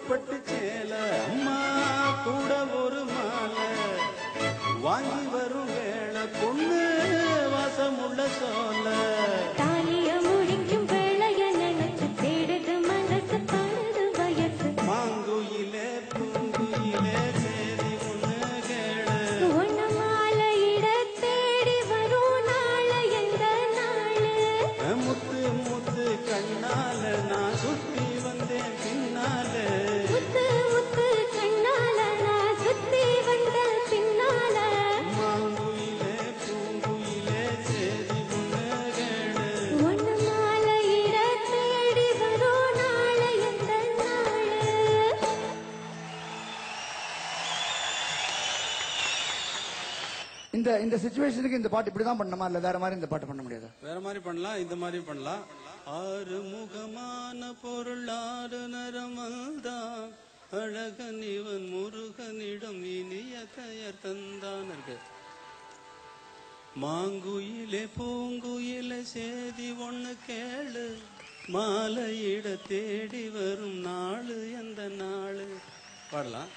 பட்டு சேல அம்மா கூட ஒரு மாலை வாங்கி வரும் வேளை பொண்ணு வாசமுள்ள சோல தாலிய முடிக்கும் வேளைய நினைச்சு தேடுது மனசு தாழுது வயசு மாங்குயிலே பூங்குயிலே சேதி ஒண்ணு கேளு ஒன்னு மாலையிட தேடி வரும் நாளை எந்த நாளு முத்து முத்து கண்ணால நான் சுத்தி வந்தேன் பின்னால முத்து முத்து கண்ணால நான் சுத்தி வந்த பின்னால மாங்குயிலே பூங்குயிலே சேதி ஒண்ணு கேளு ஒன்னு மாலையிட தேடி வரும் நாளை எந்த நாளு இந்த சிச்சுவேஷனுக்கு இந்த பாட்டு இப்படிதான் பண்ணணுமா இல்ல வேற மாதிரி இந்த பாட்டு பண்ண முடியாது? வேற மாதிரி பண்ணலாம், இந்த மாதிரி பண்ணலாம். ஆறு முகமான பொருள் ஆறு நரமல்தான் அழகன் இவன் முருகனிடம் இனிய பெயர் தந்தான் இருக்கு. மாங்குயிலே பூங்குயிலே சேதி ஒண்ணு கேளு மாலையிட தேடி வரும் நாளு எந்த நாளு பாடலாம்.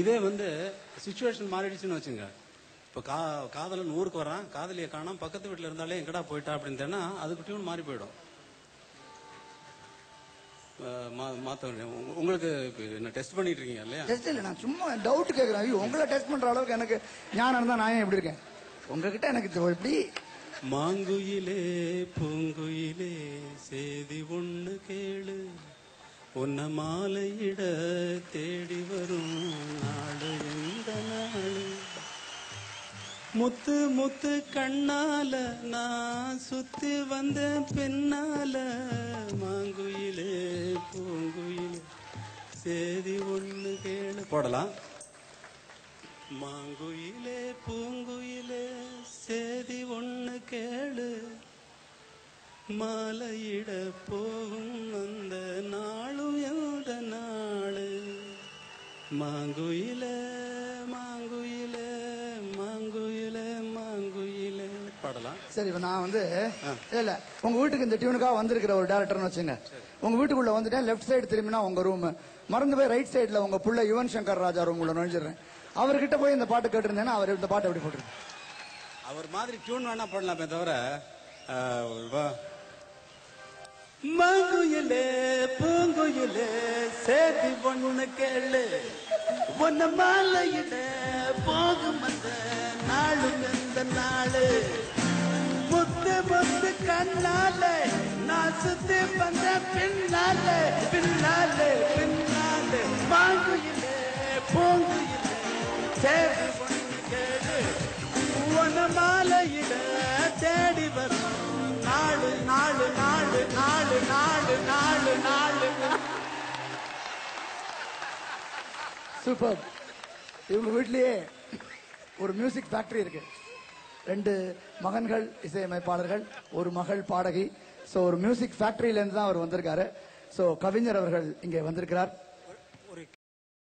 இதே சிச்சுவேஷன் மாறிடுச்சுன்னு வச்சுங்க. இப்போ காதலன் ஊருக்கு வரான், காதலியை காணாம பக்கத்து வீட்டில் இருந்தாலே எங்கடா போயிட்டா அப்படின்னு தேனா அதுக்கு டியூன் மாறி போயிடும். மாத்த உங்களுக்கு என்ன டெஸ்ட் பண்ணிட்டு இருக்கீங்க இல்லையா? டெஸ்ட் இல்லை, நான் சும்மா டவுட் கேட்குறேன். ஐயோ உங்களை டெஸ்ட் பண்ற அளவுக்கு எனக்கு ஞானம் இருந்தா நான் ஏன் எப்படி இருக்கேன் உங்ககிட்ட எனக்கு எப்படி? மாங்குயிலே பூங்குயிலே சேதி ஒண்ணு கேளு உன்ன மாலையிட தேடி வரும் நாடு எந்த நாடு முத்து முத்து கண்ணால நான் சுத்தி வந்த பின்னால மாங்குயிலே பூங்குயிலே சேதி ஒண்ணு கேளு போடலாம். மாங்குயிலே பூங்குயிலே சேதி ஒண்ணு கேளு மாலையிட போகும் அந்த நாளும் எந்த நாளு மாங்குயிலே மாங்குயிலே மாங்குயிலே மாங்குயிலே பாடலாம். சரி, நான் இல்ல உங்க வீட்டுக்கு இந்த டியூனுக்காக வந்திருக்கிற ஒரு டேரக்டர்னு வச்சுங்க. உங்க வீட்டுக்குள்ள வந்துட்டேன், லெப்ட் சைடு திரும்பினா உங்க ரூம், மறந்து போய் ரைட் சைடுல உங்க புள்ள யுவன் சங்கர் ராஜா ரூம் உள்ள நுழைஞ்சிடுறேன். அவர்கிட்ட போய் இந்த பாட்டு கேட்டிருந்தேன்னா அவர் இந்த பாட்டு எப்படி போட்டுருக்கேன். அவர் மாதிரி டியூன் வேணா போடலாமே தவிர மாங்குயிலே பூங்குயிலே சேதி ஒண்ணு கேளு ஒன்ன மாலையிட போகும் அந்த நாளு எந்த நாளு முத்து முத்து கண்ணால நான் சுத்தி வந்த பின்னால பின்னால பின்னால மாங்குயிலே பூங்குயிலே சேதி ஒண்ணு கேளு ஒன்ன மாலையிட தேடி வரும் நாலு நாலு நாலு நாலு நாலு நாலு நாலு. சூப்பர். இவங்க வீட்லயே ஒரு மியூசிக் ஃபேக்டரி இருக்கு. 2 மகன்கள் இசையமைப்பாளர்கள், ஒரு மகள் பாடகி. சோ ஒரு மியூசிக் ஃபேக்டரியில இருந்து தான் அவர் வந்திருக்காரு. சோ கவிஞர் அவர்கள் இங்கே வந்திருக்கிறார்.